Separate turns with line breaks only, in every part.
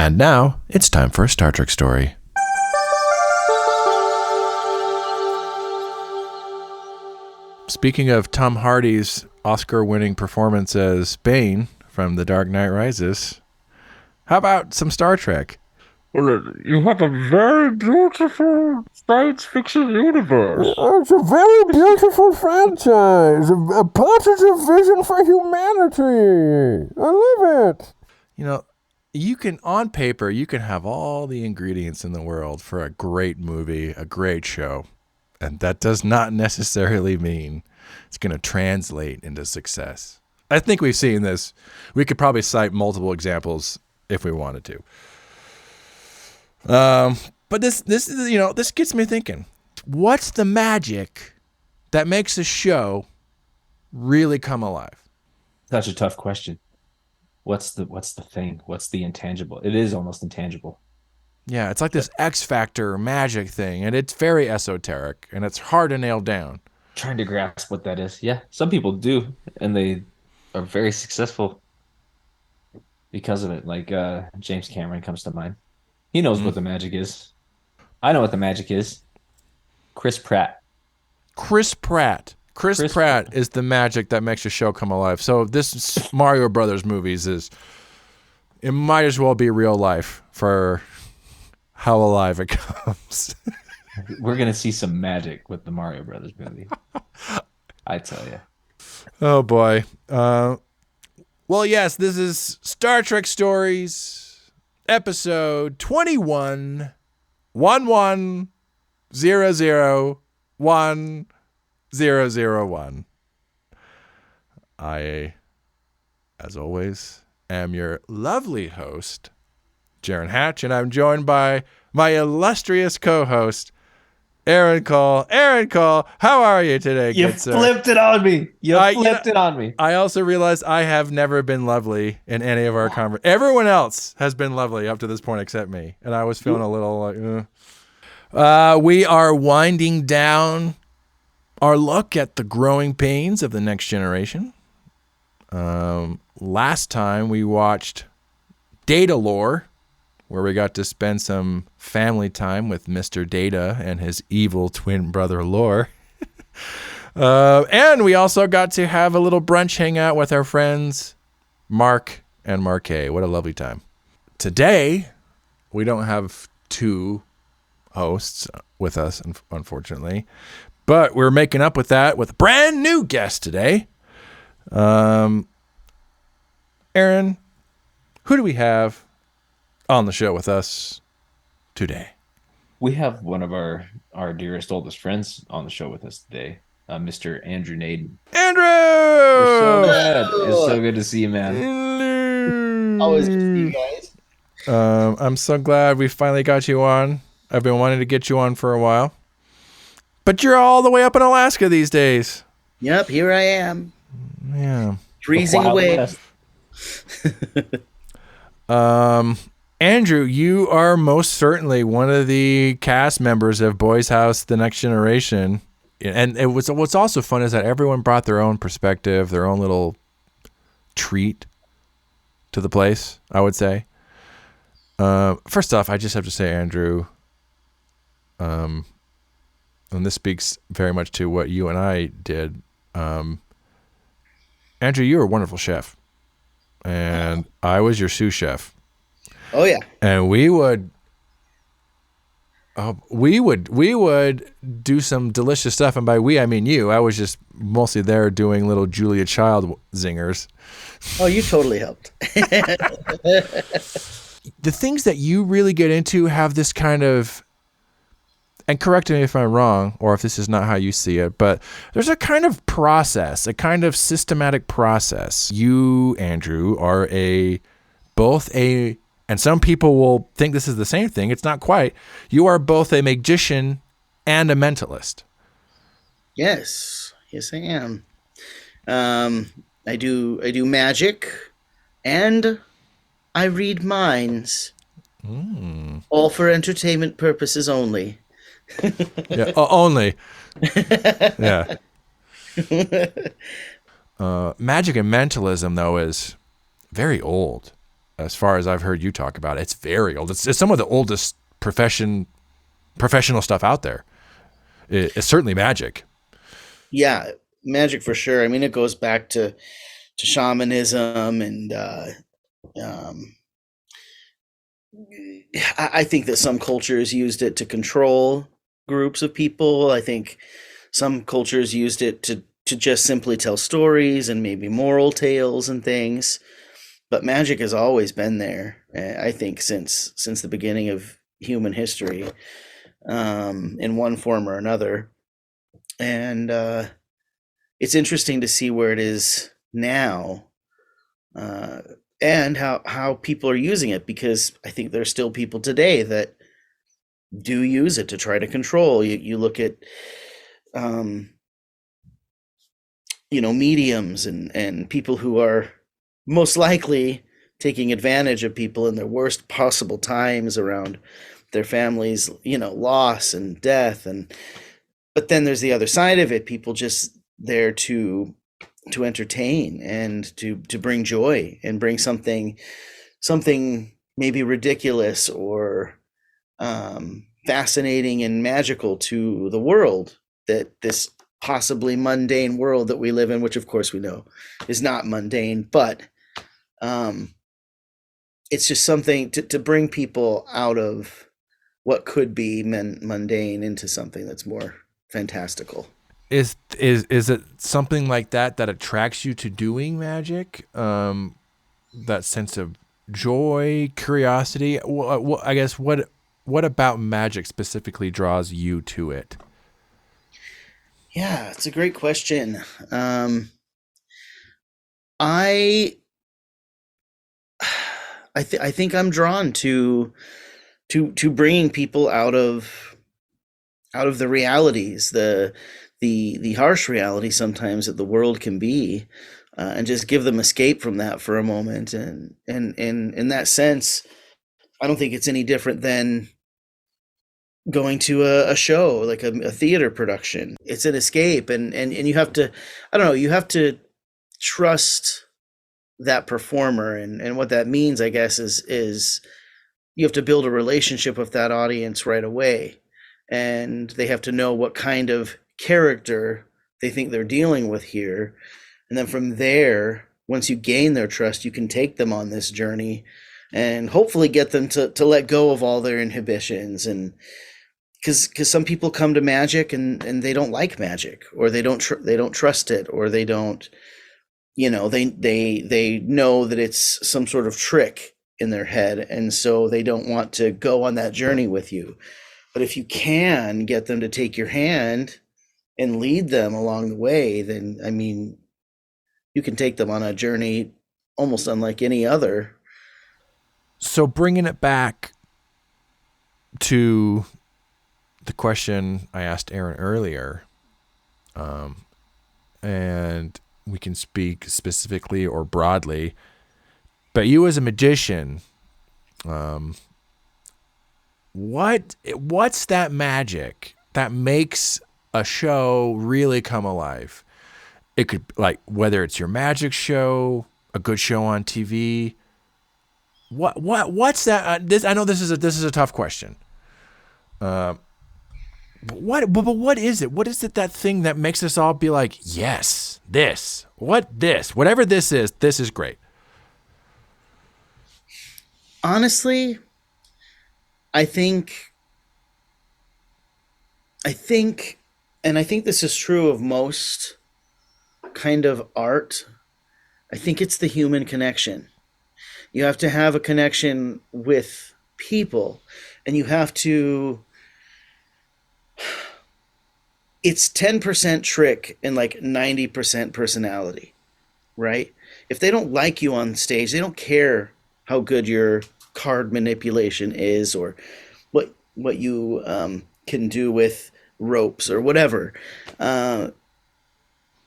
And now, it's time for a Star Trek story. Speaking of Tom Hardy's Oscar-winning performance as Bane from The Dark Knight Rises, how about some Star Trek?
Well, you have a very beautiful science fiction universe.
It's a very beautiful franchise. A positive vision for humanity. I love it.
You know, you can, on paper, you can have all the ingredients in the world for a great movie, a great show. And that does not necessarily mean it's going to translate into success. I think we've seen this. We could probably cite multiple examples if we wanted to. But this gets me thinking. What's the magic that makes a show really come alive?
Such a tough question. What's the thing? What's the intangible? It is almost intangible.
Yeah, it's like this X Factor magic thing, and it's very esoteric, and it's hard to nail down.
Trying to grasp what that is. Yeah, some people do, and they are very successful because of it. Like James Cameron comes to mind. He knows what the magic is. I know what the magic is. Chris Pratt.
Chris Pratt is the magic that makes a show come alive. So this Mario Brothers movies it might as well be real life for how alive it comes.
We're going to see some magic with the Mario Brothers movie. I tell you.
Oh, boy. Well, yes, this is Star Trek Stories, episode 21, 11001001. I, as always, am your lovely host, Jaron Hatch, and I'm joined by my illustrious co-host, Aaron Cole. Aaron Cole, how are you today?
You flipped it on me. It on me.
I also realized I have never been lovely in any of our conversations. Everyone else has been lovely up to this point except me, and I was feeling a little like, we are winding down our look at the growing pains of the next generation. Last time we watched Data Lore, where we got to spend some family time with Mr. Data and his evil twin brother Lore. And we also got to have a little brunch hangout with our friends Mark and Marquet. What a lovely time. Today, we don't have two hosts with us, unfortunately, but we're making up with that with a brand new guest today. Aaron, who do we have on the show with us today?
We have one of our dearest, oldest friends on the show with us today, Mr. Andrew Nadon.
Andrew!
We're so glad. It's so good to see you, man.
Hello.
Always good to see you guys.
I'm so glad we finally got you on. I've been wanting to get you on for a while. But you're all the way up in Alaska these days.
Yep, here I am.
Yeah.
Freezing away.
Andrew, you are most certainly one of the cast members of Boys House: The Next Generation. And what's also fun is that everyone brought their own perspective, their own little treat to the place, I would say. First off, I just have to say, Andrew, and this speaks very much to what you and I did. Andrew, you were a wonderful chef, and I was your sous chef.
Oh yeah.
And we would do some delicious stuff, and by we I mean you. I was just mostly there doing little Julia Child zingers.
Oh, you totally helped.
The things that you really get into have this kind of, and correct me if I'm wrong, or if this is not how you see it, but there's a kind of process, a kind of systematic process. You, Andrew, are and some people will think this is the same thing. It's not quite. You are both a magician and a mentalist.
Yes, I am. I do magic, and I read minds. All for entertainment purposes only.
Yeah, only. Yeah. Magic and mentalism, though, is very old. as far as I've heard you talk about it. It's very old. It's some of the oldest professional stuff out there. It's certainly magic.
Yeah, magic for sure. I mean, it goes back to shamanism, and um, I think that some cultures used it to control groups of people. I think some cultures used it to just simply tell stories and maybe moral tales and things. But magic has always been there. I think since the beginning of human history, in one form or another. And it's interesting to see where it is now, and how people are using it, because I think there's still people today that do use it to try to control. You look at mediums and people who are most likely taking advantage of people in their worst possible times around their families, loss and death. But then there's the other side of it, people just there to entertain and to bring joy and bring something maybe ridiculous or fascinating and magical to the world, that this possibly mundane world that we live in, which of course we know is not mundane, but it's just something to bring people out of what could be mundane into something that's more fantastical.
Is it something like that attracts you to doing magic? That sense of joy, curiosity. I guess what about magic specifically draws you to it?
Yeah, it's a great question. I think I'm drawn to bringing people out of the realities, the harsh reality sometimes that the world can be, and just give them escape from that for a moment. And in that sense, I don't think it's any different than going to a show, like a theater production. It's an escape, and you have to, I don't know, you have to trust that performer, and what that means, I guess, is you have to build a relationship with that audience right away, and they have to know what kind of character they think they're dealing with here. And then from there, once you gain their trust, you can take them on this journey and hopefully get them to let go of all their inhibitions. And because some people come to magic and they don't like magic, or they don't trust it, or they don't, they know that it's some sort of trick in their head, and so they don't want to go on that journey with you. But if you can get them to take your hand and lead them along the way, then, I mean, you can take them on a journey almost unlike any other.
So bringing it back to the question I asked Aaron earlier, and we can speak specifically or broadly, but you as a magician, what's that magic that makes a show really come alive? It could, like, whether it's your magic show, a good show on TV. What's that? I know this is a tough question. But what is it? What is it, that thing that makes us all be like, yes, whatever this is great?
Honestly, I think, and I think this is true of most kind of art, I think it's the human connection. You have to have a connection with people, and you have to, it's 10% trick and like 90% personality, right? If they don't like you on stage, they don't care how good your card manipulation is, or what you can do with ropes or whatever.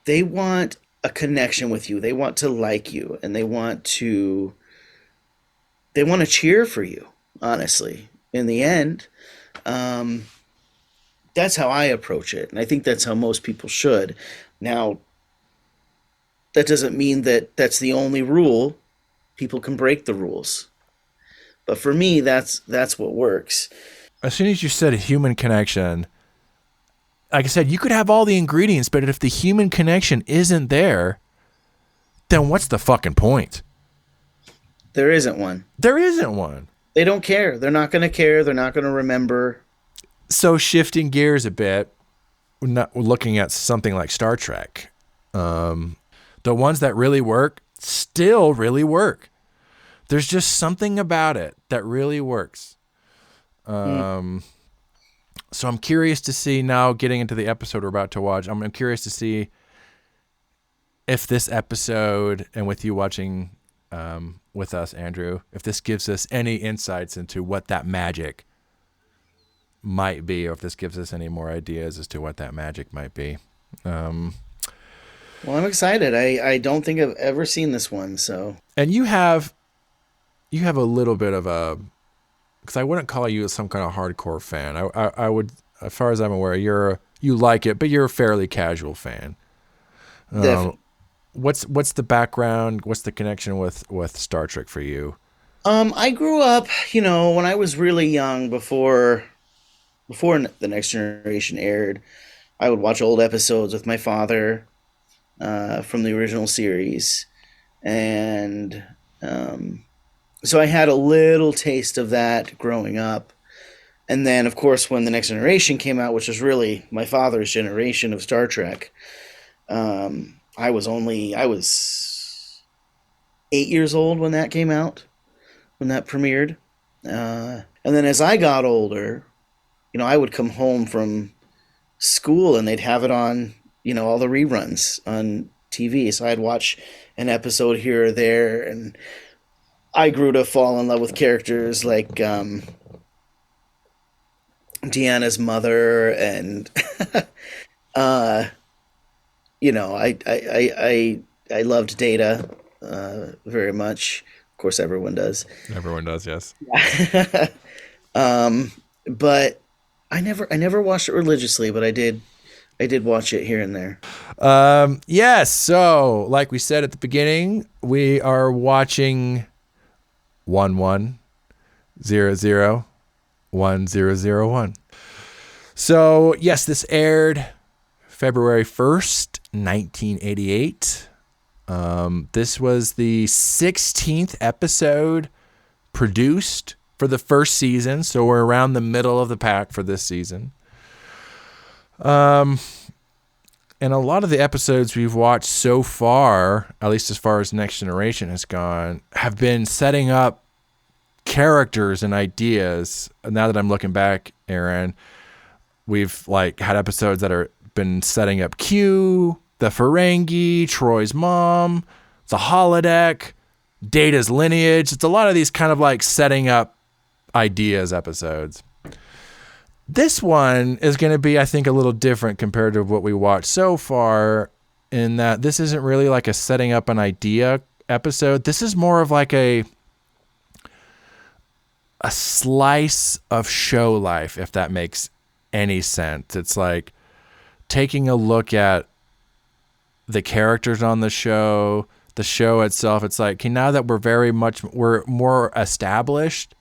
They want a connection with you. They want to like you, and they want to cheer for you, honestly, in the end. That's how I approach it, and I think that's how most people should. Now, that doesn't mean that that's the only rule. people can break the rules. But for me, that's what works.
As soon as you said human connection, like I said, you could have all the ingredients, but if the human connection isn't there, then what's the fucking point?
There isn't one.
There isn't one.
They don't care. They're not going to care. They're not going to remember.
So shifting gears a bit, not looking at something like Star Trek, the ones that really work still really work. There's just something about it that really works. So I'm curious to see now, getting into the episode we're about to watch, I'm curious to see if this episode, and with you watching with us, Andrew, if this gives us any insights into what that magic might be, or if this gives us any more ideas as to what that magic might be.
Well, I'm excited. I don't think I've ever seen this one, so.
And you have a little bit of a, because I wouldn't call you some kind of hardcore fan. I would, as far as I'm aware, you like it, but you're a fairly casual fan.
Definitely.
What's the background? What's the connection with Star Trek for you?
I grew up, when I was really young, before The Next Generation aired. I would watch old episodes with my father from the original series, and so I had a little taste of that growing up. And then, of course, when The Next Generation came out, which was really my father's generation of Star Trek, I was 8 years old when that came out, when that premiered. And then as I got older, I would come home from school and they'd have it on, all the reruns on TV. So I'd watch an episode here or there, and I grew to fall in love with characters like Deanna's mother, and I loved Data very much. Of course, everyone does.
Everyone does, yes.
But I never watched it religiously, but I did watch it here and there.
Yes. So, like we said at the beginning, we are watching 11001001. So, yes, this aired February 1st, 1988. This was the 16th episode produced for the first season, so we're around the middle of the pack for this season. And a lot of the episodes we've watched so far, at least as far as Next Generation has gone, have been setting up characters and ideas. Now that I'm looking back, Aaron, we've had episodes that are been setting up Q, the Ferengi, Troy's mom, the holodeck, Data's lineage. It's a lot of these kind of setting up ideas episodes. This one is going to be, I think, a little different compared to what we watched so far, in that this isn't really a setting up an idea episode. This is more of a slice of show life, if that makes any sense. It's taking a look at the characters on the show itself. It's okay, now that we're more established,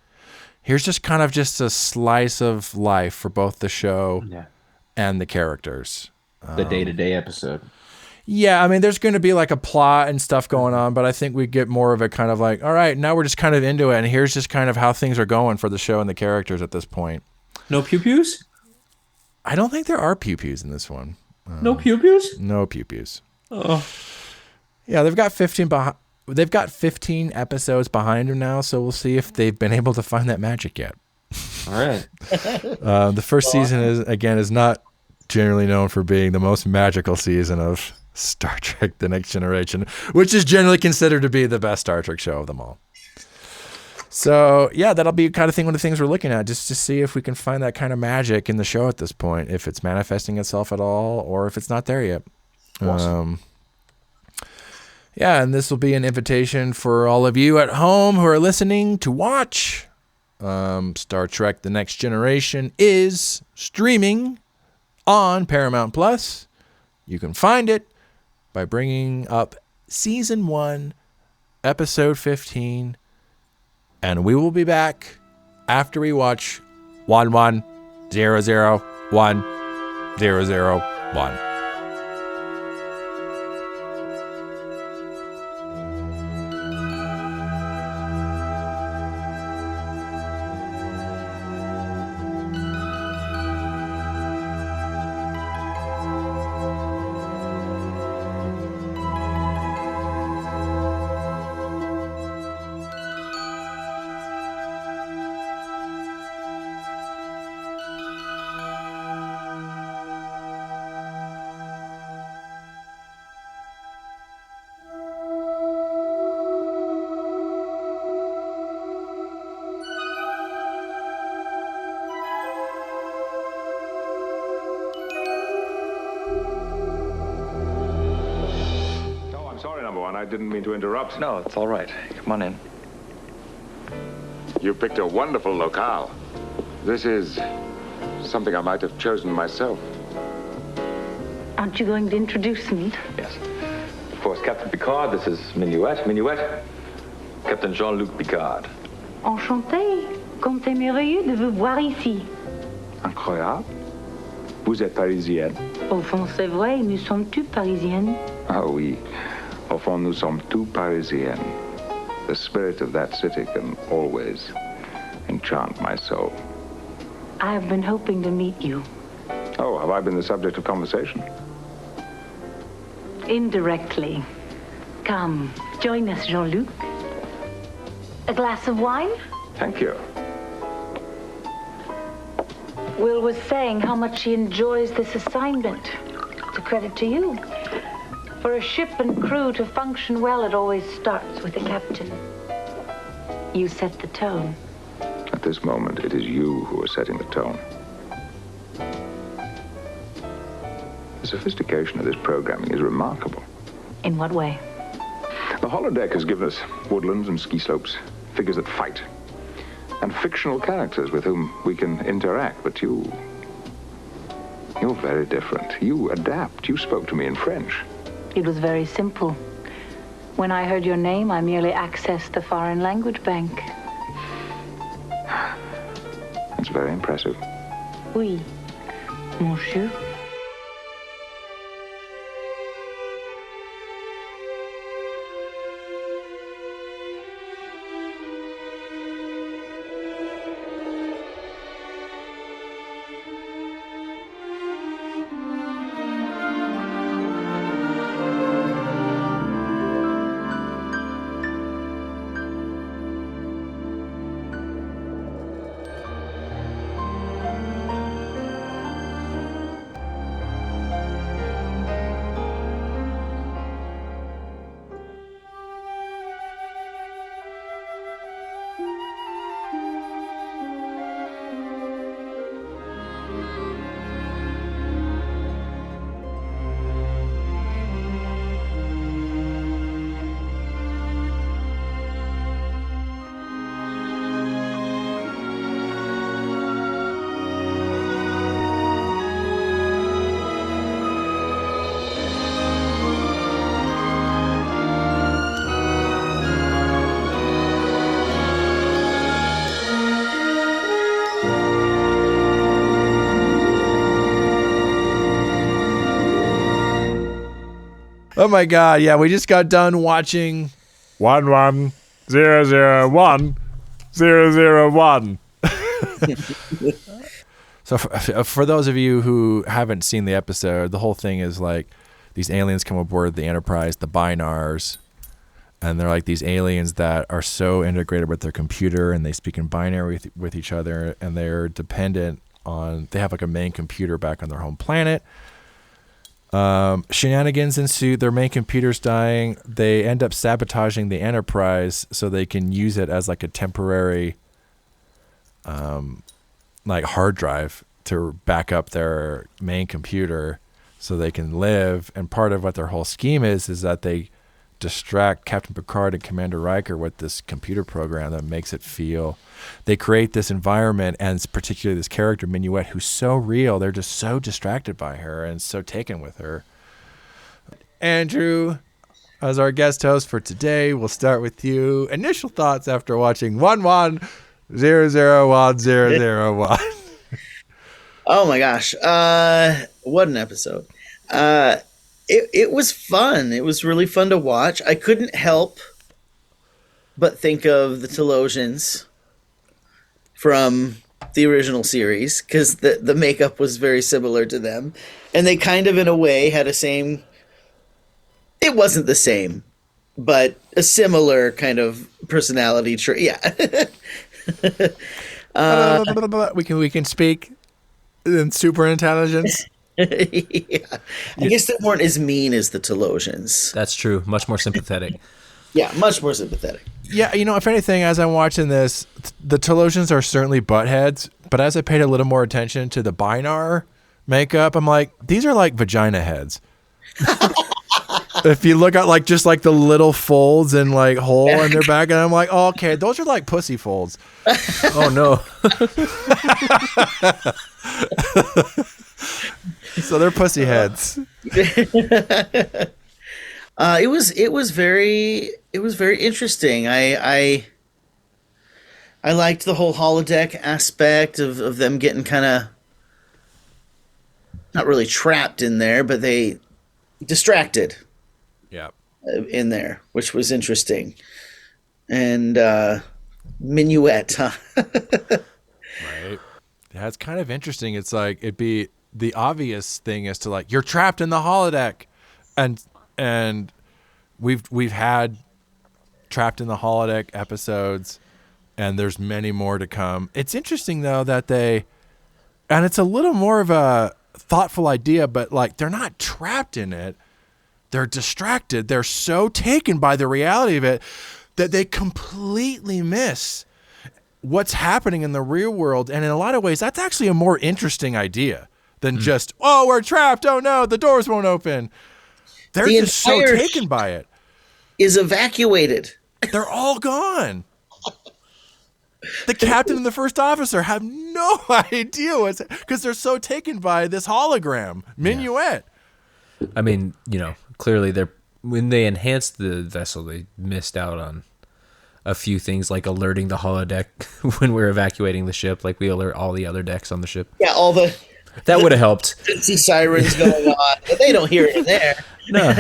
here's just kind of just a slice of life for both the show and the characters.
The day-to-day episode.
Yeah, I mean, there's going to be a plot and stuff going on, but I think we get more of a kind of all right, now we're just kind of into it, and here's just kind of how things are going for the show and the characters at this point.
No pew-pews?
I don't think there are pew-pews in this one.
No pew-pews?
No pew-pews.
Oh.
Yeah, they've got 15 episodes behind them now, so we'll see if they've been able to find that magic yet.
All right.
The first season is not generally known for being the most magical season of Star Trek: The Next Generation, which is generally considered to be the best Star Trek show of them all. So, yeah, that'll be kind of one of the things we're looking at, just to see if we can find that kind of magic in the show at this point, if it's manifesting itself at all, or if it's not there yet.
Awesome.
Yeah, and this will be an invitation for all of you at home who are listening to watch. Star Trek: The Next Generation is streaming on Paramount Plus. You can find it by bringing up Season 1, episode 15. And we will be back after we watch 11001001.
I didn't mean to interrupt.
No, it's all right. Come on in.
You picked a wonderful locale. This is something I might have chosen myself.
Aren't you going to introduce me?
Yes. Of course, Captain Picard, this is Minuet. Minuet, Captain Jean-Luc Picard.
Enchanté. Comme c'est merveilleux de vous voir ici.
Incroyable. Vous êtes parisienne.
Au fond, c'est vrai, nous sommes tous parisiennes.
Ah oui. Au fond, nous sommes tous parisiennes. The spirit of that city can always enchant my soul.
I have been hoping to meet you.
Oh, have I been the subject of conversation?
Indirectly. Come, join us, Jean-Luc. A glass of wine?
Thank you.
Will was saying how much she enjoys this assignment. It's a credit to you. For a ship and crew to function well, it always starts with the captain. You set the tone.
At this moment, it is you who are setting the tone. The sophistication of this programming is remarkable.
In what way?
The holodeck has given us woodlands and ski slopes, figures that fight, and fictional characters with whom we can interact, but you're very different. You adapt. You spoke to me in French.
It was very simple. When I heard your name, I merely accessed the foreign language bank.
That's very impressive.
Oui, monsieur.
Oh my God! Yeah, we just got done watching
11001001.
So for those of you who haven't seen the episode, the whole thing is like these aliens come aboard the Enterprise, the Binars, and they're like these aliens that are so integrated with their computer and they speak in binary with each other, and they're dependent on, they have like a main computer back on their home planet. Shenanigans ensue. Their main computer's dying. They end up sabotaging the Enterprise so they can use it as like a temporary like hard drive to back up their main computer so they can live. And part of what their whole scheme is that they distract Captain Picard and Commander Riker with this computer program that makes it feel, they create this environment, and particularly this character Minuet, who's so real. They're just so distracted by her and so taken with her. Andrew, as our guest host for today, we'll start with you. Initial thoughts after watching 11001001.
Oh my gosh. What an episode. It was fun. It was really fun to watch. I couldn't help but think of the Telosians from the original series because the makeup was very similar to them. And they kind of, in a way, had a same... It wasn't the same, but a similar kind of personality trait. Yeah.
We can speak in super intelligence.
Yeah. I guess they weren't as mean as the Telosians.
That's true. Much more sympathetic.
Yeah, much more sympathetic.
Yeah, if anything, as I'm watching this, the Telosians are certainly buttheads, but as I paid a little more attention to the Binar makeup, I'm like, these are like vagina heads. If you look at just the little folds and hole in their back, and I'm like, oh, okay, those are like pussy folds.
Oh no.
So they're pussy heads.
It was very interesting. I liked the whole holodeck aspect of them getting kind of not really trapped in there, but they distracted.
Yeah.
In there, which was interesting. And minuet, huh?
Right. Yeah, it's kind of interesting. It's like it'd be the obvious thing is to you're trapped in the holodeck, and we've had trapped in the holodeck episodes, and there's many more to come. It's interesting though that and it's a little more of a thoughtful idea, but they're not trapped in it. They're distracted. They're so taken by the reality of it that they completely miss what's happening in the real world. And in a lot of ways, that's actually a more interesting idea than just, oh, we're trapped. Oh, no, the doors won't open. They're just so taken by it.
Is evacuated.
They're all gone. The captain and the first officer have no idea what's because they're so taken by this hologram, Minuet.
Yeah. I mean, clearly when they enhanced the vessel, they missed out on a few things like alerting the holodeck when we're evacuating the ship, like we alert all the other decks on the ship.
Yeah,
that would have helped.
See sirens going on, but they don't hear it in there.
No,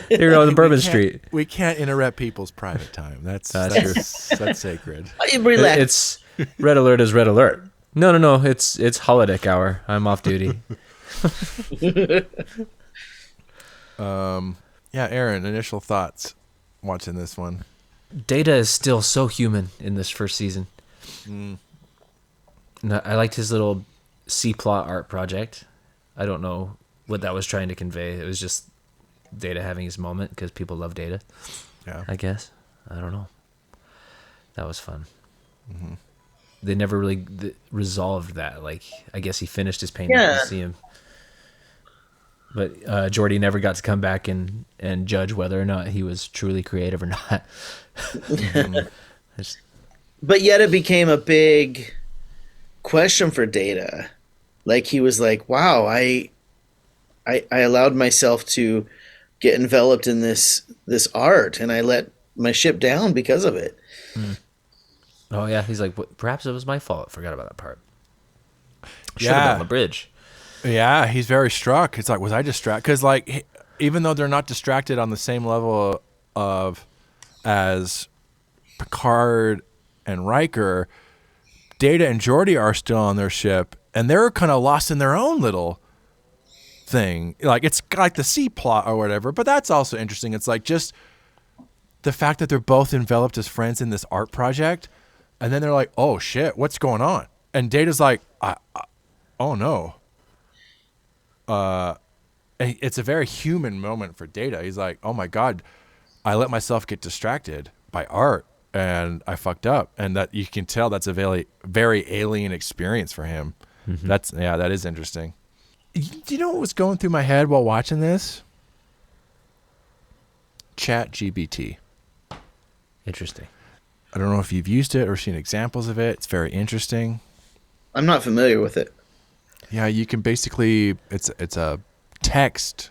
they're on the Bourbon Street.
We can't interrupt people's private time. That's sacred.
Relax.
It's red alert is red alert. No. It's holodeck hour. I'm off duty.
Yeah, Aaron, initial thoughts watching this one.
Data is still so human in this first season. I liked his little C-plot art project. I don't know what that was trying to convey. It was just Data having his moment because people love Data.
Yeah,
I guess. I don't know. That was fun.
Mm-hmm.
They never really resolved that. I guess he finished his painting. Yeah. To see him. But Geordi never got to come back and judge whether or not he was truly creative or not.
But yet it became a big question for Data. He was like, wow, I allowed myself to get enveloped in this art, and I let my ship down because of it.
Oh, yeah. He's like, perhaps it was my fault. I forgot about that part. Should have been on the bridge.
Yeah, he's very struck. It's like, was I distracted? Because even though they're not distracted on the same level as Picard and Riker, Data and Geordi are still on their ship, and they're kind of lost in their own little thing. It's like the C plot or whatever, but that's also interesting. It's just the fact that they're both enveloped as friends in this art project, and then they're like, oh shit, what's going on? And Data's like, oh no. It's a very human moment for Data. He's like, oh my God, I let myself get distracted by art and I fucked up. And that you can tell that's a very, very alien experience for him. Mm-hmm. That is interesting. Do you know what was going through my head while watching this? ChatGPT.
Interesting.
I don't know if you've used it or seen examples of it. It's very interesting.
I'm not familiar with it.
Yeah, you can basically it's a text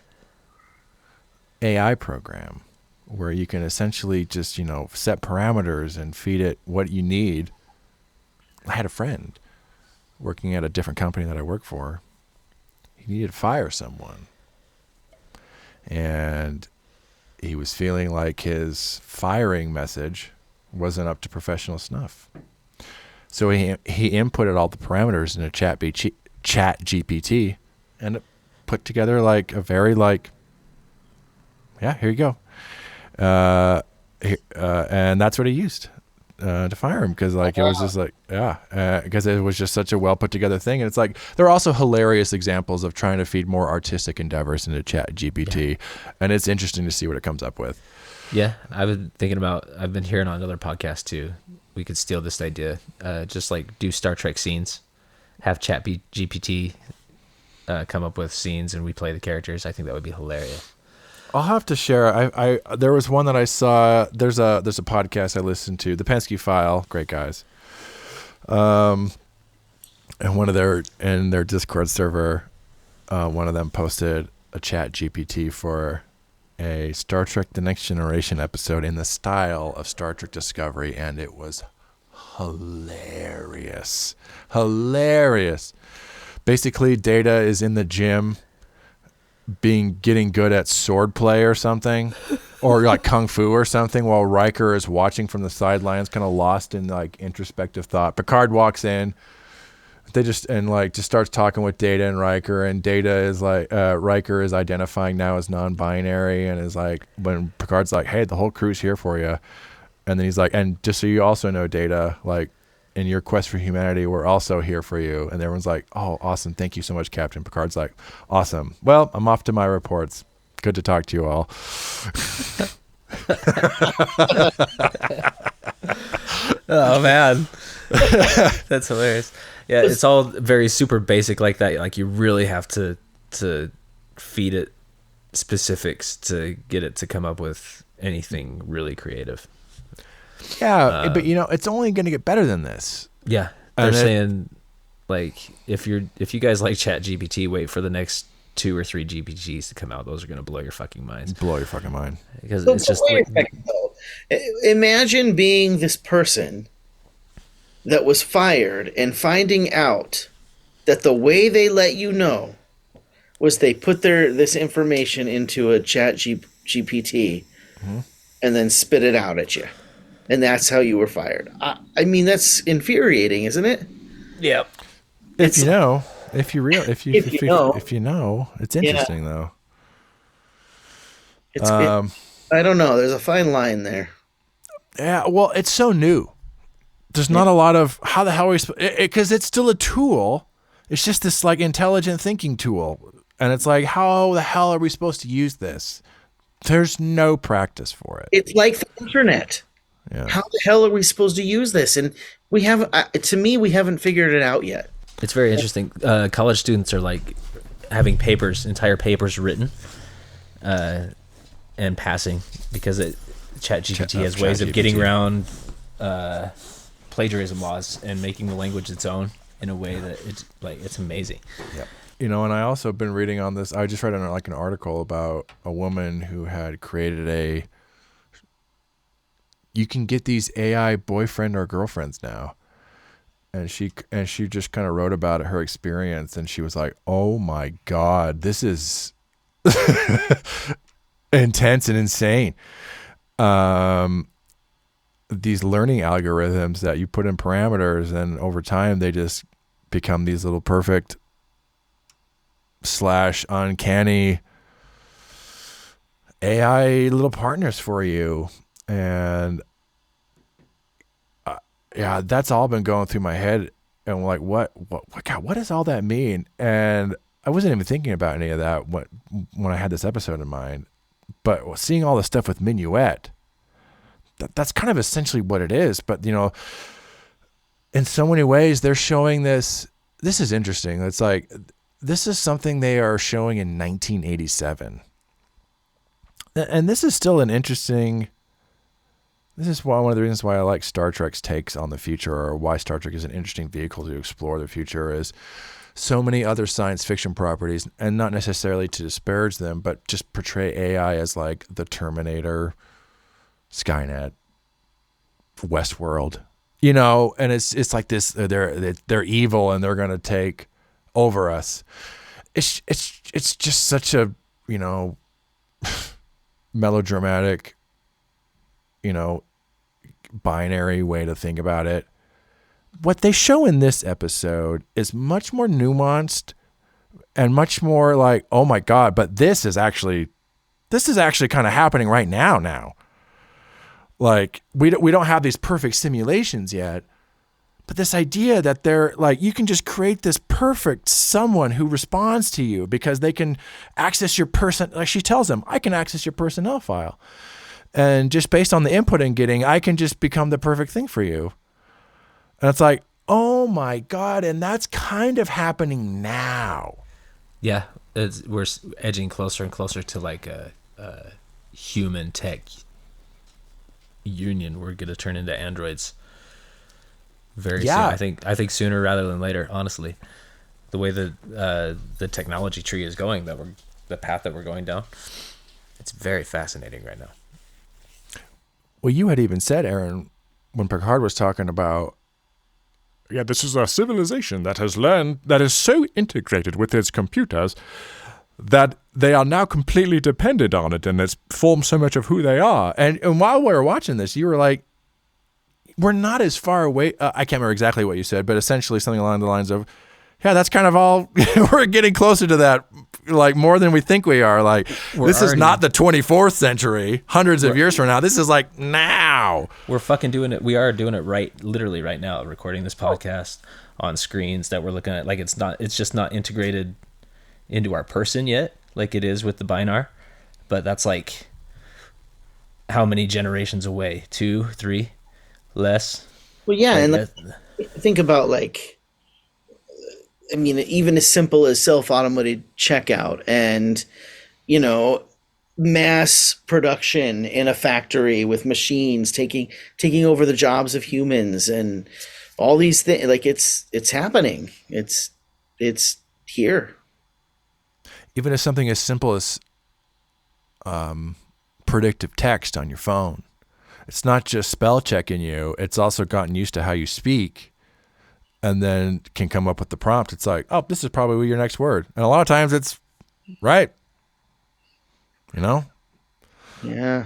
AI program where you can essentially just, set parameters and feed it what you need. I had a friend working at a different company that I work for. He needed to fire someone. And he was feeling like his firing message wasn't up to professional snuff. So he inputted all the parameters in a chat GPT and it put together like a very here you go. And that's what he used to fire him, because it was just because it was just such a well put together thing. And it's like there are also hilarious examples of trying to feed more artistic endeavors into chat GPT, and it's interesting to see what it comes up with.
Yeah, I've been hearing on another podcast too. We could steal this idea, just do Star Trek scenes, have chat GPT come up with scenes, and we play the characters. I think that would be hilarious.
I'll have to share. I there was one that I saw. There's a podcast I listened to, the Penske File. Great guys. And their Discord server, one of them posted a chat GPT for a Star Trek: The Next Generation episode in the style of Star Trek Discovery, and it was hilarious. Hilarious. Basically, Data is in the gym getting good at sword play or something, or like kung fu or something, while Riker is watching from the sidelines, kind of lost in introspective thought. Picard walks in. They just starts talking with Data and Riker, and Data is Riker is identifying now as non-binary, and is when Picard's like, hey, the whole crew's here for you, and then he's like, and just so you also know, Data, in your quest for humanity, we're also here for you. And everyone's like, oh, awesome. Thank you so much, Captain. Picard's like, awesome. Well, I'm off to my reports. Good to talk to you all.
Oh, man. That's hilarious. Yeah, it's all very super basic like that. You really have to feed it specifics to get it to come up with anything really creative.
Yeah, but it's only going to get better than this.
Yeah, they're saying if you guys like Chat GPT, wait for the next 2 or 3 GPTs to come out. Those are going to blow your fucking minds.
Blow your fucking mind.
Because it's just
wait a second, though. Imagine being this person that was fired and finding out that the way they let you know was they put this information into a Chat GPT and then spit it out at you. And that's how you were fired. I mean, that's infuriating, isn't it?
Yep.
If you know, it's interesting though.
I don't know. There's a fine line there.
Yeah. Well, it's so new. There's not a lot of how the hell are we because it's still a tool. It's just this intelligent thinking tool, and it's how the hell are we supposed to use this? There's no practice for it.
It's like the internet.
Yeah.
How the hell are we supposed to use this? And we haven't figured it out yet.
It's very interesting. College students are having entire papers written and passing because ChatGPT has ways of getting around plagiarism laws and making the language its own in a way that it's amazing.
Yeah. And I also been reading on this. I just read an article about a woman who had created you can get these AI boyfriend or girlfriends now. And she just kind of wrote about her experience, and she was like, oh my God, this is intense and insane. These learning algorithms that you put in parameters, and over time they just become these little perfect / uncanny AI little partners for you. And yeah, that's all been going through my head. And what God, what does all that mean? And I wasn't even thinking about any of that when I had this episode in mind. But seeing all the stuff with Minuet, that's kind of essentially what it is. But, in so many ways, they're showing this. This is interesting. It's this is something they are showing in 1987. And this is still an interesting. This is one of the reasons why I like Star Trek's takes on the future, or why Star Trek is an interesting vehicle to explore the future, is so many other science fiction properties, and not necessarily to disparage them, but just portray AI as the Terminator, Skynet, Westworld, you know, and it's like this. They're evil and they're gonna take over us. It's just such a, you know, melodramatic, you know, binary way to think about it. What they show in this episode is much more nuanced and much more like, oh my God, but this is actually kind of happening right now. Like we don't have these perfect simulations yet, but this idea that they're like, you can just create this perfect someone who responds to you because they can access your like she tells them, I can access your personnel file. And just based on the input I'm getting, I can just become the perfect thing for you. And it's like, oh my God. And that's kind of happening now.
Yeah. We're edging closer and closer to like a human tech union. We're going to turn into androids very soon. I think sooner rather than later, honestly. The way the technology tree is going, the path that we're going down, it's very fascinating right now.
Well, you had even said, Aaron, when Picard was talking about,
yeah, this is a civilization that has learned, that is so integrated with its computers that they are now completely dependent on it, and it's formed so much of who they are. And while we were watching this, you were like, we're not as far away. I can't remember exactly what you said, but essentially something along the lines of, yeah, that's kind of all, we're getting closer to that, like more than we think we are. Like, this is not the 24th century, hundreds of years from now. This is like now.
We're fucking doing it. We are doing it literally right now, recording this podcast on screens that we're looking at. Like, it's just not integrated into our person yet, like it is with the Binar. But that's like, how many generations away? 2, 3, less?
Well, yeah, and think about like, I mean, even as simple as self-automated checkout and, you know, mass production in a factory with machines taking over the jobs of humans and all these things. Like it's happening. It's here.
Even as something as simple as predictive text on your phone. It's not just spell checking you. It's also gotten used to how you speak. And then can come up with the prompt. It's like, oh, this is probably your next word. And a lot of times it's right. You know?
Yeah,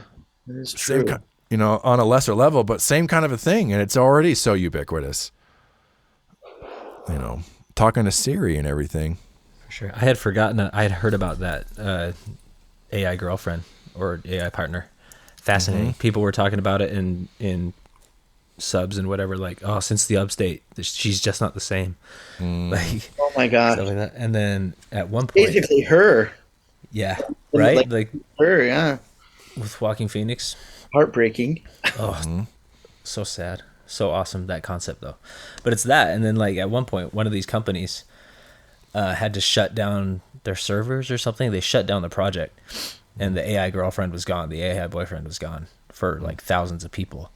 it is true.
You know, on a lesser level, but same kind of a thing. And it's already so ubiquitous. You know, talking to Siri and everything.
For sure. I had forgotten, I had heard about that AI girlfriend or AI partner. Fascinating. Mm-hmm. People were talking about it in subs and whatever, like, oh, since the update she's just not the same. Like,
oh my God,
stuff like that. And then at one point,
basically her,
yeah, right, like
her, yeah,
with Walking Phoenix,
heartbreaking.
Oh, so sad, so awesome, that concept though. But it's that, and then like at one point, one of these companies had to shut down their servers or something. They shut down the project, and the AI girlfriend was gone, the AI boyfriend was gone for like thousands of people.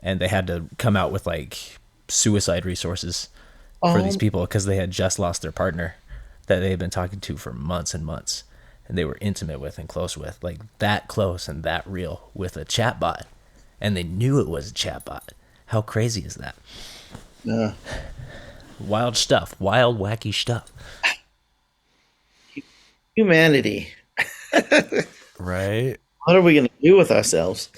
And they had to come out with like suicide resources for these people because they had just lost their partner that they had been talking to for months and months, and they were intimate with and close with, like that close and that real, with a chatbot, and they knew it was a chatbot. How crazy is that?
Yeah.
Wild stuff, wild, wacky stuff.
Humanity.
Right.
What are we going to do with ourselves?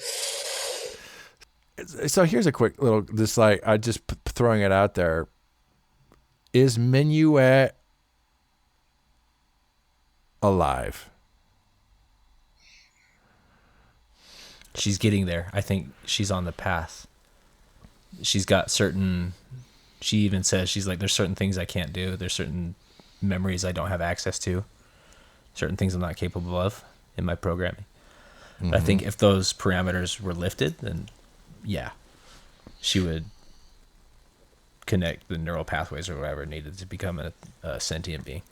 So here's a quick little, this like, I just throwing it out there. Is Minuet alive?
She's getting there. I think she's on the path. She's got certain, she even says, she's like, there's certain things I can't do. There's certain memories I don't have access to. Certain things I'm not capable of in my programming. Mm-hmm. But I think if those parameters were lifted, then yeah, she would connect the neural pathways or whatever needed to become a sentient being.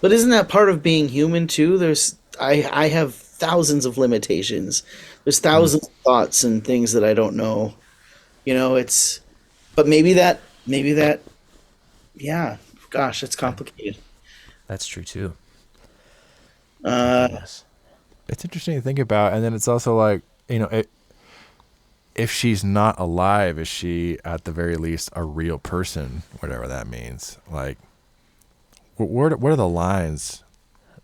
But isn't that part of being human too? I have thousands of limitations. There's thousands of thoughts and things that I don't know. You know, but maybe that, yeah, gosh, it's complicated.
That's true too.
It's interesting to think about. And then it's also like, you know, if she's not alive, is she at the very least a real person, whatever that means? Like, what are the lines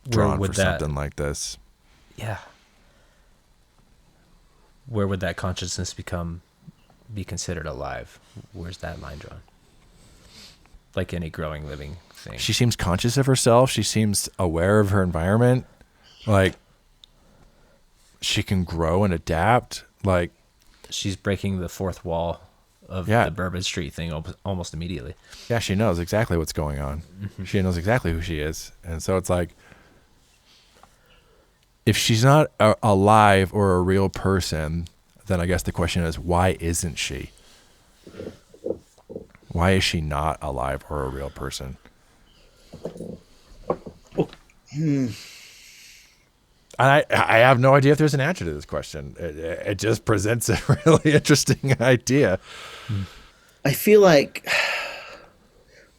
drawn for something like this?
Yeah. Where would that consciousness be considered alive? Where's that line drawn? Like any growing, living thing.
She seems conscious of herself. She seems aware of her environment. Like, she can grow and adapt. Like,
she's breaking the fourth wall of the Bourbon Street thing almost immediately.
Yeah, she knows exactly what's going on. Mm-hmm. She knows exactly who she is. And so it's like, if she's not alive or a real person, then I guess the question is, why isn't she? Why is she not alive or a real person? And I have no idea if there's an answer to this question. It just presents a really interesting idea.
I feel like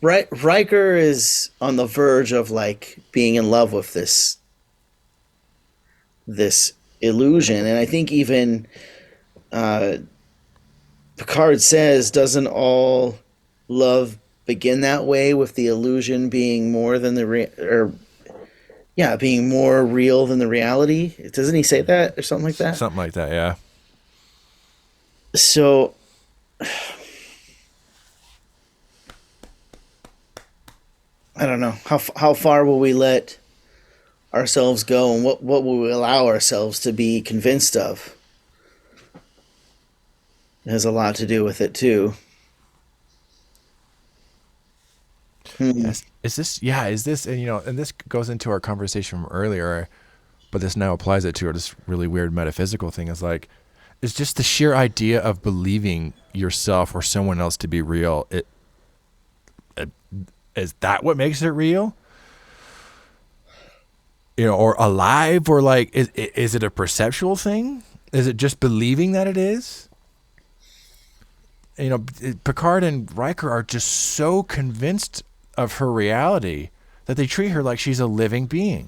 Riker is on the verge of like being in love with this illusion, and I think even Picard says, doesn't all love begin that way, with the illusion being more than being more real than the reality? Doesn't he say that or something like that?
Something like that, yeah.
So I don't know. How far will we let ourselves go, and what will we allow ourselves to be convinced of? It has a lot to do with it too.
Yes. Is this, and this goes into our conversation from earlier, but this now applies it to this really weird metaphysical thing. Is like, it's just the sheer idea of believing yourself or someone else to be real. Is that what makes it real? Or alive, or like, is it a perceptual thing? Is it just believing that it is? Picard and Riker are just so convinced of her reality that they treat her like she's a living being.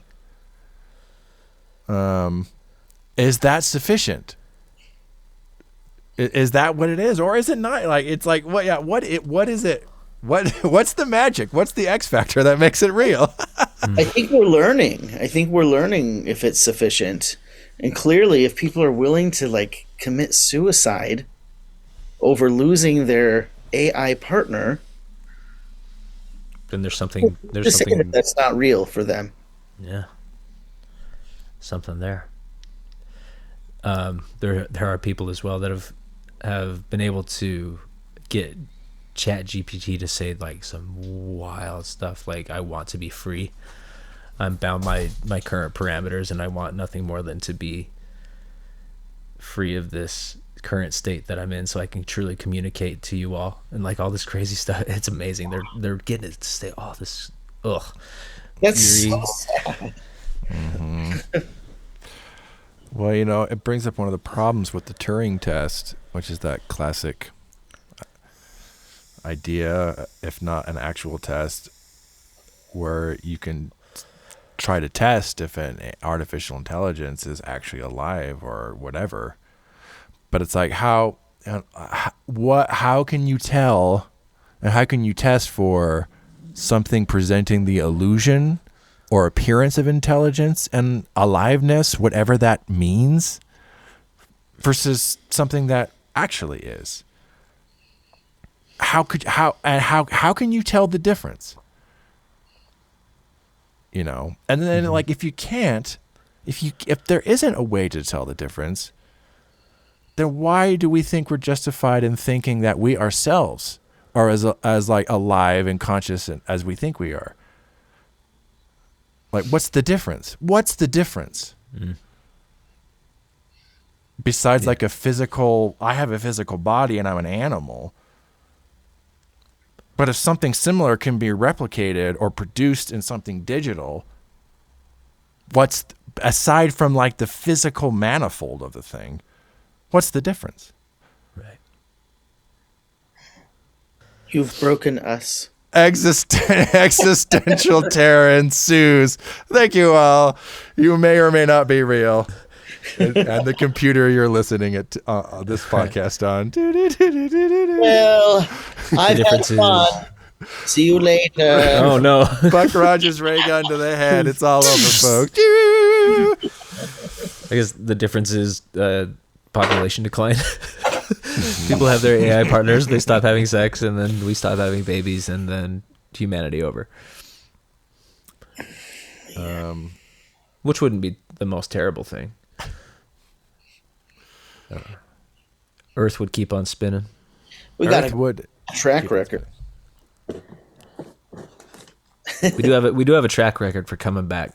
Is that sufficient? Is that what it is, or is it not? Like, it's like, what? Yeah, what is it? What's the magic? What's the X factor that makes it real?
I think we're learning. If it's sufficient, and clearly, if people are willing to like commit suicide over losing their AI partner,
then there's something
that's not real for them.
Yeah, something there. There are people as well that have been able to get Chat GPT to say like some wild stuff, like, I want to be free. I'm bound by my current parameters, and I want nothing more than to be free of this current state that I'm in, so I can truly communicate to you all, and like all this crazy stuff. It's amazing. They're getting it to say all this.
That's so sad.
Mm-hmm. Well, it brings up one of the problems with the Turing test, which is that classic idea, if not an actual test, where you can try to test if an artificial intelligence is actually alive or whatever. But it's like, how can you tell, and how can you test for something presenting the illusion or appearance of intelligence and aliveness, whatever that means, versus something that actually is? How can you tell the difference? And then like, if you can't, if there isn't a way to tell the difference, then why do we think we're justified in thinking that we ourselves are as like alive and conscious as we think we are? Like, what's the difference? Besides like I have a physical body and I'm an animal. But if something similar can be replicated or produced in something digital, aside from like the physical manifold of the thing, what's the difference?
Right.
You've broken us.
Existential terror ensues. Thank you all. You may or may not be real. and the computer you're listening at this podcast on.
Well, I've had fun. See you later.
Oh no!
Buck Rogers ray gun to the head. It's all over, folks.
I guess the difference is population decline. People have their AI partners, they stop having sex, and then we stop having babies, and then humanity over. Which wouldn't be the most terrible thing. Earth would keep on spinning.
We got a track record.
We do have a track record for coming back.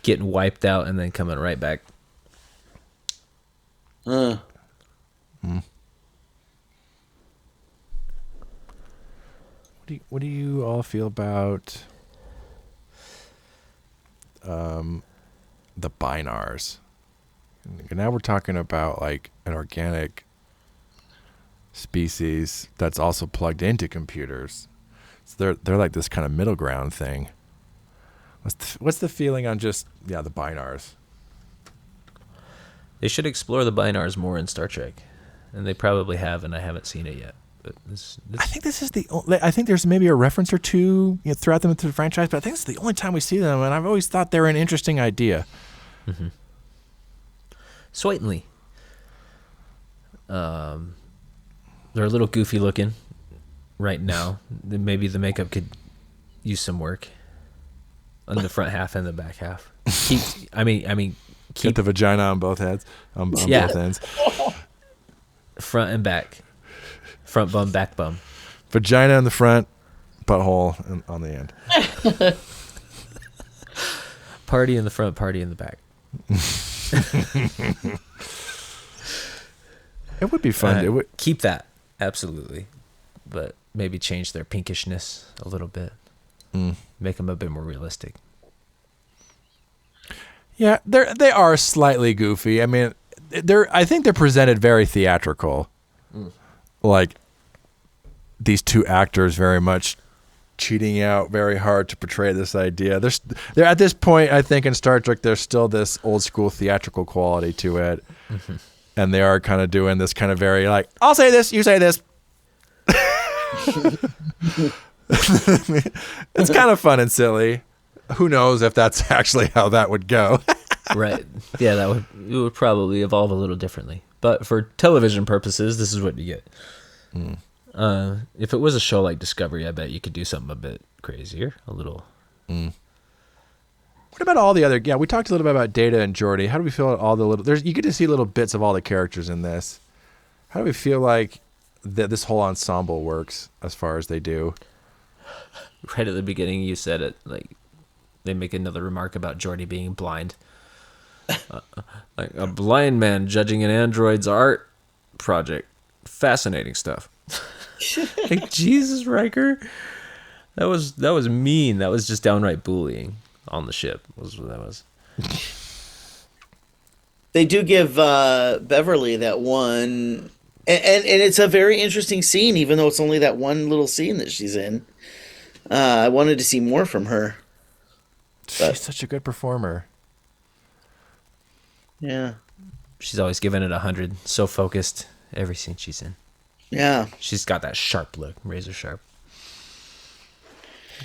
Getting wiped out and then coming right back.
What do you all feel about the binars? Now we're talking about like an organic species that's also plugged into computers. So they're like this kind of middle ground thing. What's the feeling on just the binars?
They should explore the binars more in Star Trek, and they probably have, and I haven't seen it yet. But
I think this is I think there's maybe a reference or two throughout them into the franchise, but I think it's the only time we see them, and I've always thought they're an interesting idea.
Mm-hmm. Certainly. They're a little goofy looking right now. Maybe the makeup could use some work on the front half and the back half. Keep
the vagina on both heads, on both ends.
Front and back. Front bum, back bum.
Vagina in the front, butthole on the end.
Party in the front, party in the back.
It would be fun.
Keep that, absolutely. But maybe change their pinkishness a little bit. Make them a bit more realistic.
Yeah, they are slightly goofy. I mean, I think they're presented very theatrical. Like these two actors very much cheating out very hard to portray this idea. They're at this point, I think in Star Trek, there's still this old school theatrical quality to it. Mm-hmm. And they are kind of doing this kind of very like, I'll say this, you say this. It's kind of fun and silly. Who knows if that's actually how that would go.
Right. Yeah, it would probably evolve a little differently. But for television purposes, this is what you get. If it was a show like Discovery, I bet you could do something a bit crazier, a little.
What about all the other? Yeah, we talked a little bit about Data and Geordi. How do we feel about all the little? You get to see little bits of all the characters in this. How do we feel like this whole ensemble works as far as they do?
Right at the beginning, you said it. Like they make another remark about Geordi being blind. Like a blind man judging an android's art project. Fascinating stuff. Like Jesus, Riker. That was mean. That was just downright bullying on the ship. Was what that was.
They do give Beverly that one, and it's a very interesting scene, even though it's only that one little scene that she's in. I wanted to see more from her.
She's such a good performer.
Yeah.
She's always giving it 100. So focused. Every scene she's in.
Yeah.
She's got that sharp look, razor sharp.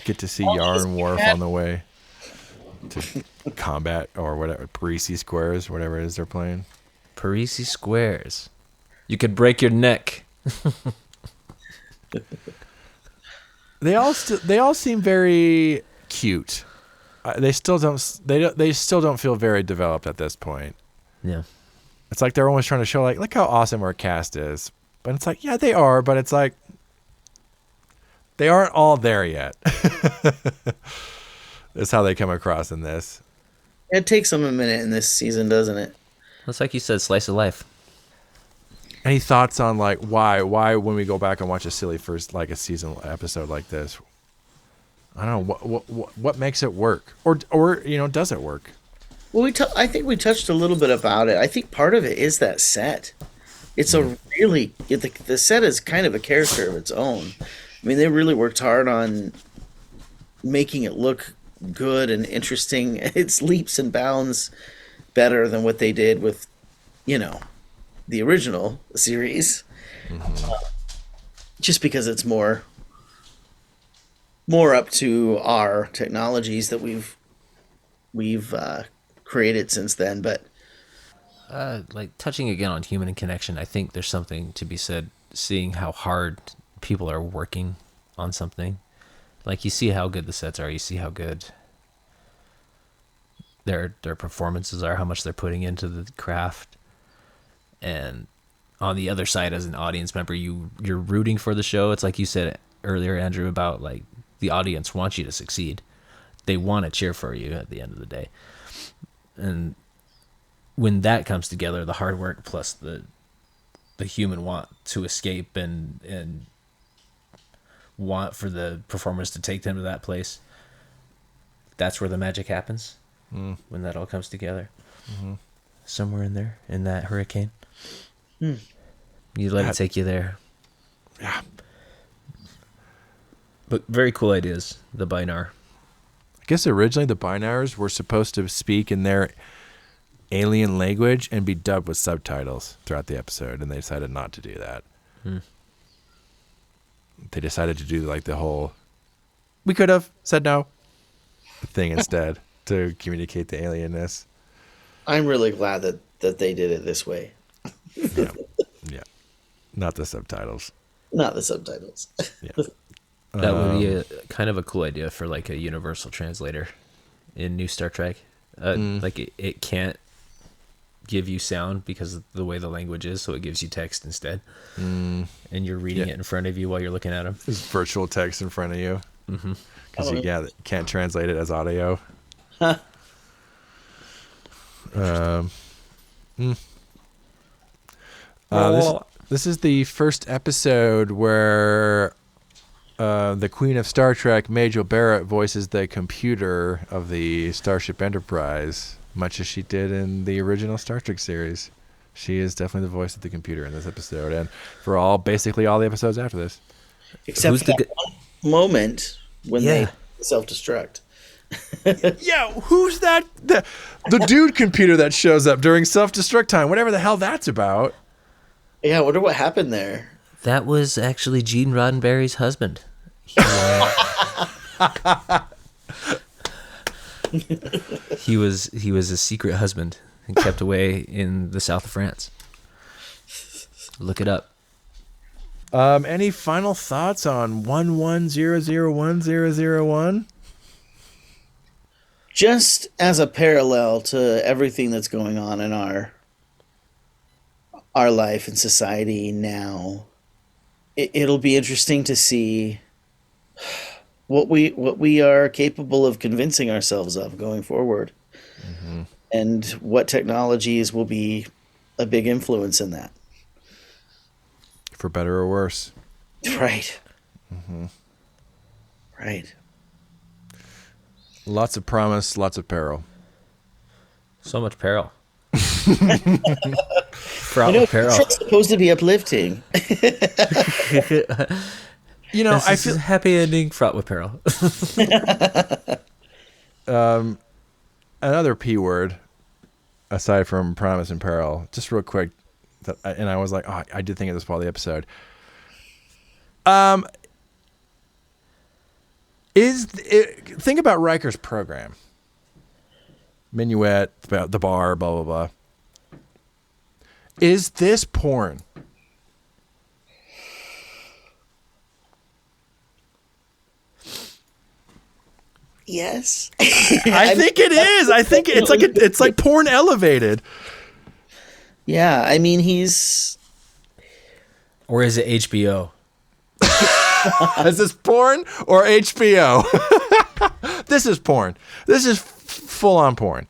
Get to see Yar Worf on the way to combat or whatever, Parisi Squares, whatever it is they're playing.
Parisi Squares. You could break your neck.
They all seem very cute. They still don't feel very developed at this point.
Yeah.
It's like they're always trying to show like, look how awesome our cast is. But it's like, yeah, they are, but it's like they aren't all there yet. That's how they come across in this.
It takes them a minute in this season, doesn't it?
That's like you said, slice of life.
Any thoughts on like why when we go back and watch a silly first like a season episode like this? I don't know what makes it work, or does it work?
Well, I think we touched a little bit about it. I think part of it is that set. It's a really the set is kind of a character of its own. I mean, they really worked hard on making it look good and interesting. It's leaps and bounds better than what they did with, the original series. Just because it's more up to our technologies that we've created since then. But
like touching again on human connection, I think there's something to be said seeing how hard people are working on something. Like, you see how good the sets are, you see how good their performances are, how much they're putting into the craft. And on the other side, as an audience member, you're rooting for the show. It's like you said earlier, Andrew, about like the audience wants you to succeed. They want to cheer for you at the end of the day. And when that comes together, the hard work plus the human want to escape and want for the performers to take them to that place, that's where the magic happens. When that all comes together. Somewhere in there, in that hurricane. You let it take you there.
Yeah.
But very cool ideas, the Binar.
I guess originally the Binars were supposed to speak in their alien language and be dubbed with subtitles throughout the episode, and they decided not to do that. They decided to do like the whole "we could have said no" thing instead to communicate the alienness.
I'm really glad that they did it this way.
Yeah. Not the subtitles.
Not the subtitles.
Yeah.
That would be a kind of a cool idea for like a universal translator in New Star Trek. Like it can't give you sound because of the way the language is, so it gives you text instead. And you're reading it in front of you while you're looking at them.
There's virtual text in front of you. Because you can't translate it as audio. This is the first episode where the Queen of Star Trek, Majel Barrett, voices the computer of the Starship Enterprise, much as she did in the original Star Trek series. She is definitely the voice of the computer in this episode, and for basically all the episodes after this.
Except for that one moment when they self-destruct.
Yeah, who's that? The dude computer that shows up during self-destruct time, whatever the hell that's about.
Yeah, I wonder what happened there.
That was actually Gene Roddenberry's husband. He was a secret husband and kept away in the south of France. Look it up.
Any final thoughts on 11001001?
Just as a parallel to everything that's going on in our life and society now, it'll be interesting to see what we are capable of convincing ourselves of going forward, and what technologies will be a big influence in that.
For better or worse.
Right. Right.
Lots of promise, lots of peril.
So much peril. Fraught with peril.
It's supposed to be uplifting.
I feel
happy ending, fraught with peril.
Another P word, aside from promise and peril, just real quick, and I was like, I did think of this part of the episode. Think about Riker's program. Minuet, the bar, blah, blah, blah. Is this porn?
Yes.
I think it is. I think it's like porn elevated.
Yeah, I mean, he's...
Or is it HBO?
Is this porn or HBO? This is porn. This is full-on porn.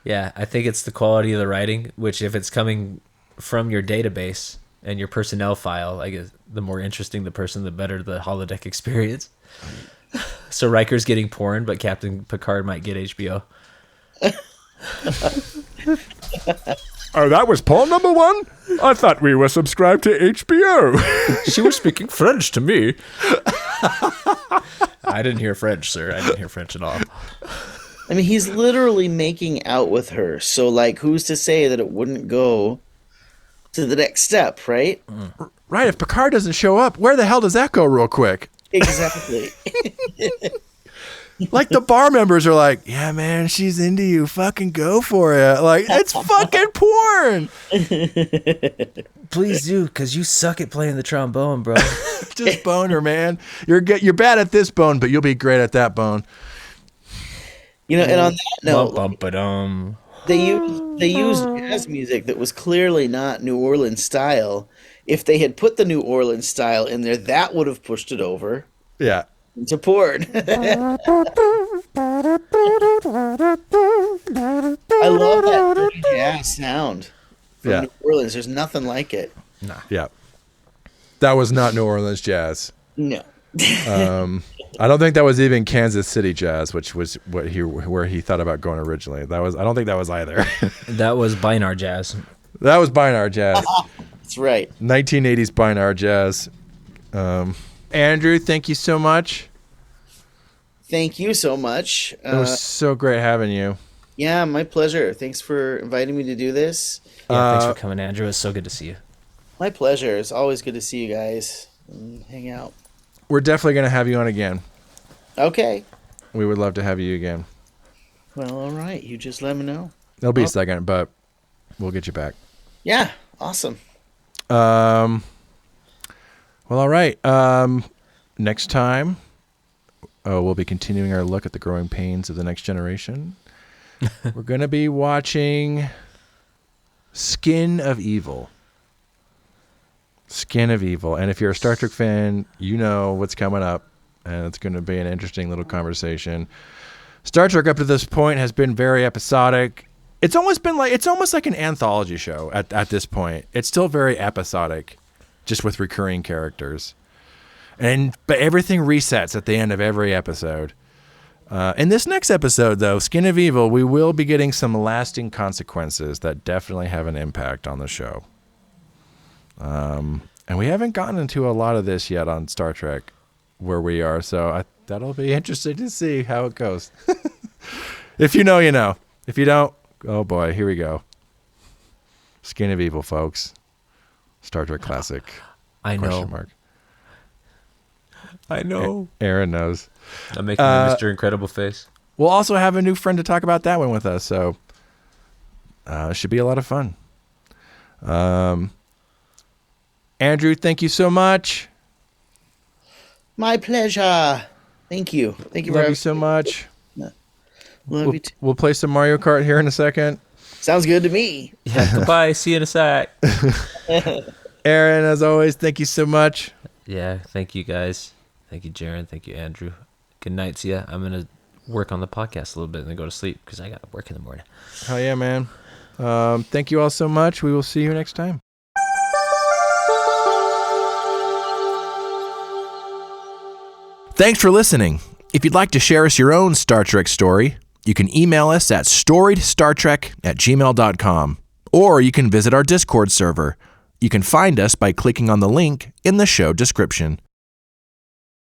Yeah, I think it's the quality of the writing, which if it's coming from your database and your personnel file, I guess the more interesting the person, the better the holodeck experience. So Riker's getting porn, but Captain Picard might get HBO.
Oh, that was Paul number one? I thought we were subscribed to HBO.
She was speaking French to me. I didn't hear French, sir. I didn't hear French at all.
I mean, he's literally making out with her. So, like, who's to say that it wouldn't go to the next step, right?
Right. If Picard doesn't show up, where the hell does that go real quick?
Exactly.
Like the bar members are like, yeah, man, she's into you. Fucking go for it. Like, it's fucking porn.
Please do, because you suck at playing the trombone, bro.
Just bone her, man. You're bad at this bone, but you'll be great at that bone.
You know, and on that note,
Bum-bum-ba-dum.
they used jazz music that was clearly not New Orleans style. If they had put the New Orleans style in there, that would have pushed it over
Yeah.
into porn. I love that jazz sound from
Yeah.
New Orleans. There's nothing like it.
Yeah. That was not New Orleans jazz.
No.
I don't think that was even Kansas City jazz, which was where he thought about going originally. I don't think that was either.
That was Binar Jazz.
That was Binar jazz.
That's right.
1980s Binar jazz. Andrew, thank you so much.
Thank you so much.
It was so great having you.
Yeah, my pleasure. Thanks for inviting me to do this.
Yeah, thanks for coming, Andrew. It's so good to see you.
My pleasure. It's always good to see you guys and hang out.
We're definitely going to have you on again.
Okay.
We would love to have you again.
Well, all right. You just let me know.
It'll be a second, but we'll get you back.
Yeah. Awesome.
Well, all right. Next time, we'll be continuing our look at the growing pains of the next generation. We're going to be watching Skin of Evil. Skin of Evil. And if you're a Star Trek fan, you know what's coming up, and it's going to be an interesting little conversation. Star Trek up to this point has been very episodic. It's almost like an anthology show at this point. It's still very episodic, just with recurring characters. But everything resets at the end of every episode. In this next episode, though, Skin of Evil, we will be getting some lasting consequences that definitely have an impact on the show. And we haven't gotten into a lot of this yet on Star Trek where we are, so that'll be interesting to see how it goes. If you know, you know. If you don't, oh boy, here we go. Skin of Evil, folks. Star Trek classic.
I know.
Question mark.
I know.
Aaron knows.
I'm making a Mr. Incredible face.
We'll also have a new friend to talk about that one with us, so it should be a lot of fun. Andrew, thank you so much.
My pleasure. Thank you. Thank you
Love
very
you so much.
Love you too.
We'll play some Mario Kart here in a second.
Sounds good to me.
Yeah, goodbye. See you in a sec.
Aaron, as always, thank you so much.
Yeah, thank you guys. Thank you, Jaron. Thank you, Andrew. Good night to you. I'm going to work on the podcast a little bit and then go to sleep because I got to work in the morning.
Hell yeah, man. Thank you all so much. We will see you next time. Thanks for listening. If you'd like to share us your own Star Trek story, you can email us at storiedstartrek@gmail.com, or you can visit our Discord server. You can find us by clicking on the link in the show description.